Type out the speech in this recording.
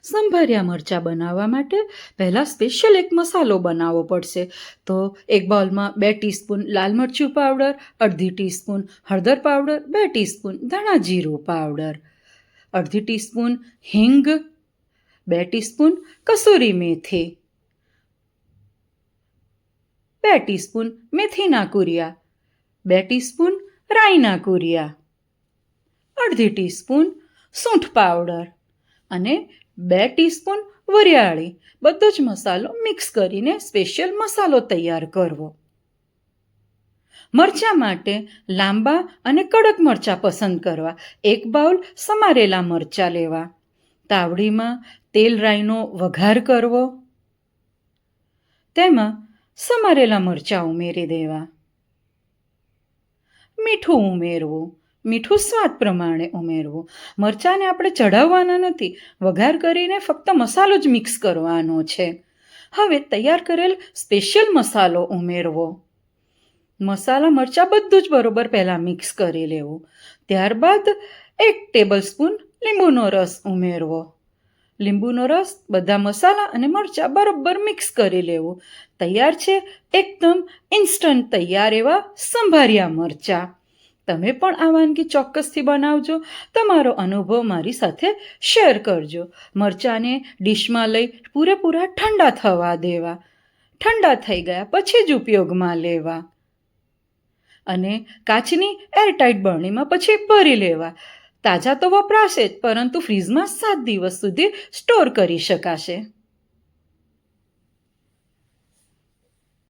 સંભાર્યા મરચાં બનાવવા માટે પહેલાં સ્પેશિયલ એક મસાલો બનાવવો પડશે. તો એક બાઉલમાં 2 ટીસ્પૂન લાલ મરચું પાવડર, અડધી ટીસ્પૂન હળદર પાવડર, 2 ટીસ્પૂન ધાણા જીરું પાવડર, અડધી ટીસ્પૂન હિંગ, 2 ટીસ્પૂન કસૂરી મેથી, 2 ટીસ્પૂન મેથીના કુરિયા, 2 ટીસ્પૂન રાઈના કુરિયા, અડધી ટીસ્પૂન સૂંઠ પાવડર અને 2 ટીસ્પૂન વરિયાળી. બધો જ મસાલો મિક્સ કરીને સ્પેશિયલ મસાલો તૈયાર કરવો. મરચાં માટે લાંબા અને કડક મરચાં પસંદ કરવા. એક બાઉલ સમારેલા મરચાં લેવા. તાવડીમાં તેલ રાઈનો વઘાર કરવો. તેમાં સમારેલા મરચાં ઉમેરી દેવા. મીઠું ઉમેરવું. મીઠું સ્વાદ પ્રમાણે ઉમેરવું. મરચાંને આપણે ચઢાવવાના નથી, વઘાર કરીને ફક્ત મસાલો જ મિક્સ કરવાનો છે. હવે તૈયાર કરેલ સ્પેશિયલ મસાલો ઉમેરવો. મસાલા મરચાં બધું જ બરોબર પહેલાં મિક્સ કરી લેવું. ત્યારબાદ 1 ટેબલસ્પૂન લીંબુનો રસ ઉમેરવો. લીંબુનો રસ, બધા મસાલા અને મરચાં બરોબર મિક્સ કરી લેવું. તૈયાર છે એકદમ ઇન્સ્ટન્ટ તૈયાર એવા સંભાર્યા મરચાં. તમે પણ આ વાનગી ચોક્કસથી બનાવજો. તમારો અનુભવ મારી સાથે શેર કરજો. મરચાંને ડીશમાં લઈ પૂરેપૂરા ઠંડા થવા દેવા. ઠંડા થઈ ગયા પછી જ ઉપયોગમાં લેવા અને કાચની એરટાઇટ બરણીમાં પછી ભરી લેવા. તાજા તો વપરાશે જ, પરંતુ ફ્રીઝમાં 7 દિવસ સુધી સ્ટોર કરી શકાશે.